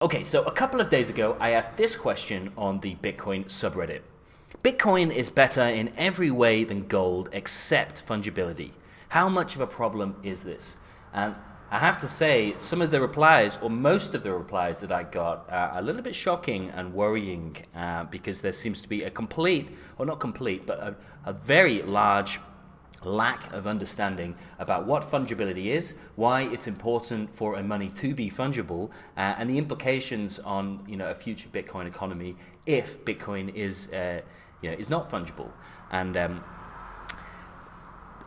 Okay, so a couple of days ago, I asked this question on the Bitcoin subreddit. Bitcoin is better in every way than gold except fungibility. How much of a problem is this? And I have to say, some of the replies, or most of the replies that I got, are a little bit shocking and worrying because there seems to be a complete, or not complete, but a very large lack of understanding about what fungibility is, why it's important for a money to be fungible, and the implications on a future Bitcoin economy if Bitcoin is not fungible. And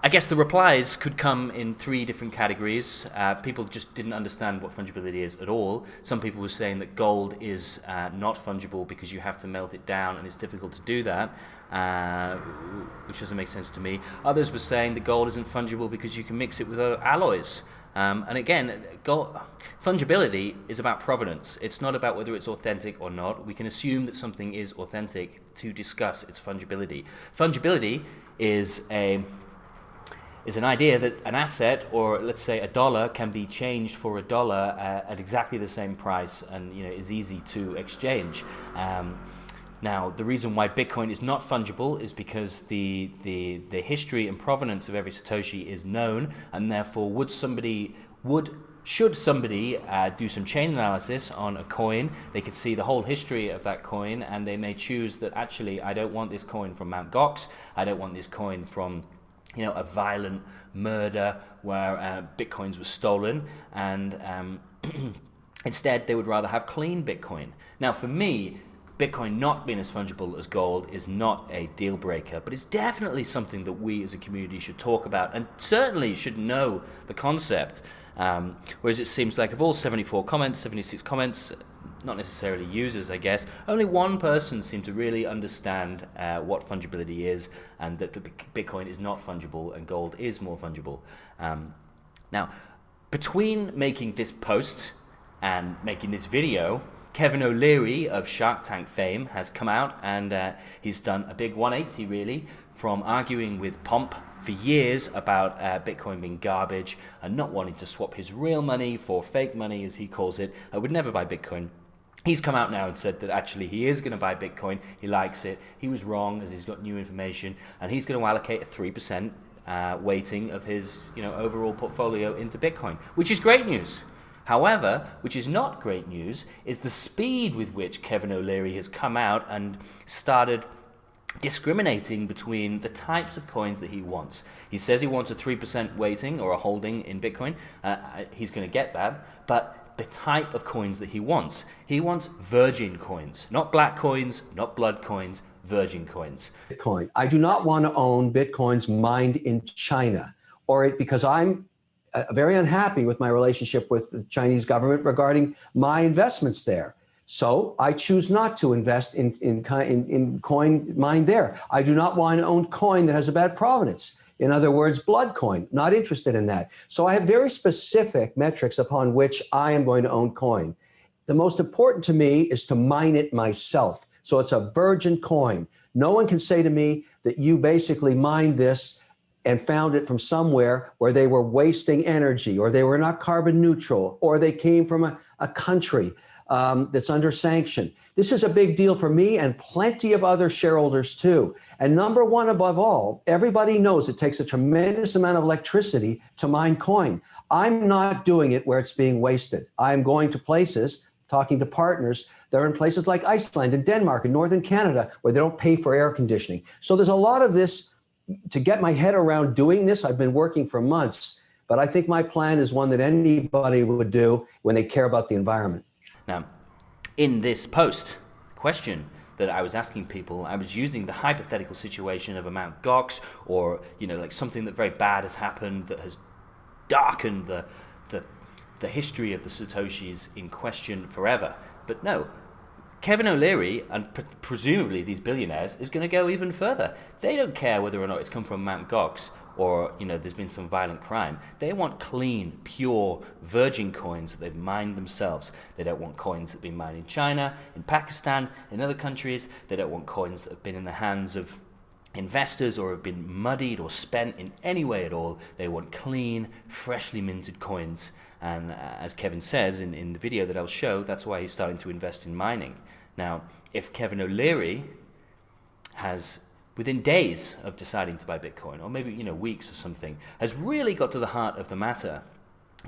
I guess the replies could come in three different categories. People just didn't understand what fungibility is at all. Some people were saying that gold is not fungible because you have to melt it down and it's difficult to do that, which doesn't make sense to me. Others were saying that gold isn't fungible because you can mix it with other alloys. And again, fungibility is about provenance. It's not about whether it's authentic or not. We can assume that something is authentic to discuss its fungibility. Fungibility is an idea that an asset, or let's say a dollar, can be changed for a dollar at exactly the same price, and is easy to exchange. Now, the reason why Bitcoin is not fungible is because the history and provenance of every Satoshi is known, and therefore should somebody do some chain analysis on a coin, they could see the whole history of that coin, and they may choose that actually I don't want this coin from Mt. Gox, I don't want this coin from a violent murder where bitcoins were stolen, and instead they would rather have clean Bitcoin. Now, for me, Bitcoin not being as fungible as gold is not a deal breaker, but it's definitely something that we as a community should talk about and certainly should know the concept. Whereas it seems like of all 76 comments, not necessarily users, I guess, only one person seemed to really understand what fungibility is, and that Bitcoin is not fungible and gold is more fungible. Now, between making this post and making this video, Kevin O'Leary of Shark Tank fame has come out, and he's done a big 180 really, from arguing with Pomp for years about Bitcoin being garbage and not wanting to swap his real money for fake money, as he calls it. I would never buy Bitcoin. He's come out now and said that actually he is going to buy Bitcoin. He likes it. He was wrong, as he's got new information, and he's going to allocate a 3% weighting of his overall portfolio into Bitcoin, which is great news. However, which is not great news, is the speed with which Kevin O'Leary has come out and started discriminating between the types of coins that he wants. He says he wants a 3% weighting or a holding in Bitcoin. He's going to get that, but the type of coins that he wants virgin coins, not black coins, not blood coins, virgin coins. Bitcoin. I do not want to own Bitcoins mined in China, because I'm very unhappy with my relationship with the Chinese government regarding my investments there. So I choose not to invest in coin mined there. I do not want to own coin that has a bad provenance. In other words, blood coin, not interested in that. So I have very specific metrics upon which I am going to own coin. The most important to me is to mine it myself. So it's a virgin coin. No one can say to me that you basically mined this and found it from somewhere where they were wasting energy, or they were not carbon neutral, or they came from a country that's under sanction. This is a big deal for me and plenty of other shareholders too. And number one, above all, everybody knows it takes a tremendous amount of electricity to mine coin. I'm not doing it where it's being wasted. I'm going to places, talking to partners that are in places like Iceland and Denmark and Northern Canada, where they don't pay for air conditioning. So there's a lot of this. To get my head around doing this, I've been working for months, but I think my plan is one that anybody would do when they care about the environment. Now, in this question that I was asking people, I was using the hypothetical situation of a Mt. Gox, or like something that very bad has happened that has darkened the history of the Satoshis in question forever. But no, Kevin O'Leary, and presumably these billionaires, is going to go even further. They don't care whether or not it's come from Mt. Gox or there's been some violent crime. They want clean, pure, virgin coins that they've mined themselves. They don't want coins that have been mined in China, in Pakistan, in other countries. They don't want coins that have been in the hands of investors or have been muddied or spent in any way at all. They want clean, freshly minted coins. And as Kevin says in the video that I'll show, that's why he's starting to invest in mining. Now, if Kevin OLeary has, within days of deciding to buy Bitcoin, or maybe weeks or something, has really got to the heart of the matter,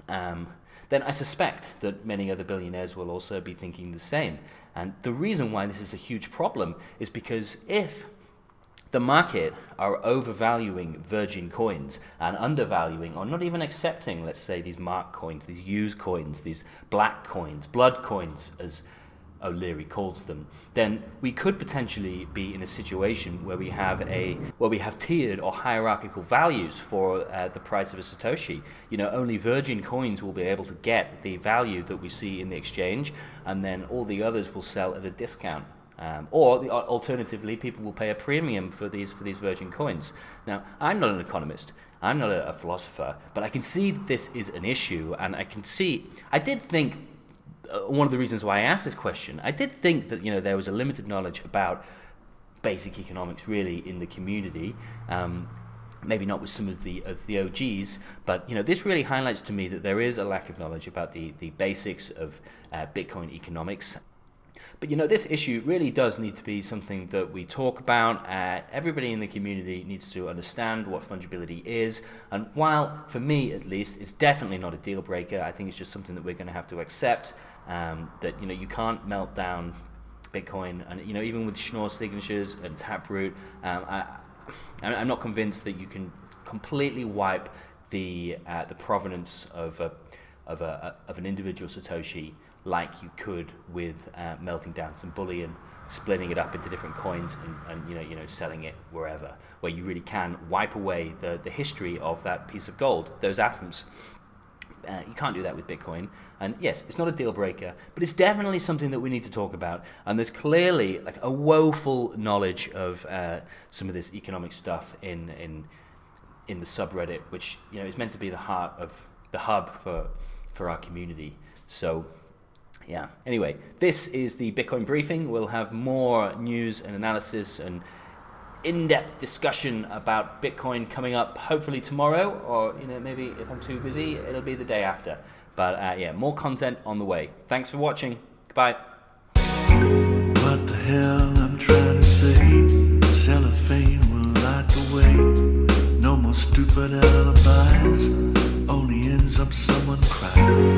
then I suspect that many other billionaires will also be thinking the same. And the reason why this is a huge problem is because if the market are overvaluing virgin coins and undervaluing or not even accepting, let's say, these mark coins, these used coins, these black coins, blood coins, as OLeary calls them, then we could potentially be in a situation where we have tiered or hierarchical values for the price of a Satoshi. Only virgin coins will be able to get the value that we see in the exchange, and then all the others will sell at a discount. Or alternatively, people will pay a premium for these virgin coins. Now, I'm not an economist, I'm not a philosopher, but I can see that this is an issue, and I did think, one of the reasons why I asked this question, I did think that there was a limited knowledge about basic economics really in the community. Maybe not with some of the OGs, but this really highlights to me that there is a lack of knowledge about the basics of Bitcoin economics. But this issue really does need to be something that we talk about. Everybody in the community needs to understand what fungibility is, and while for me at least it's definitely not a deal breaker, I think it's just something that we're going to have to accept, that you can't melt down Bitcoin, and even with Schnorr signatures and Taproot, I'm not convinced that you can completely wipe the provenance of an individual Satoshi like you could with melting down some bullion, splitting it up into different coins, and selling it wherever, where you really can wipe away the history of that piece of gold, those atoms. You can't do that with Bitcoin. And yes, it's not a deal breaker, but it's definitely something that we need to talk about. And there's clearly like a woeful knowledge of some of this economic stuff in the subreddit, which is meant to be the heart of the hub for our community. So yeah, anyway, this is the Bitcoin briefing. We'll have more news and analysis and in-depth discussion about Bitcoin coming up hopefully tomorrow, or maybe if I'm too busy it'll be the day after. But yeah, more content on the way. Thanks for watching. Goodbye. What the hell I'm trying to say? Cellophane will light the way. No more stupid alibis. Only ends up someone crying.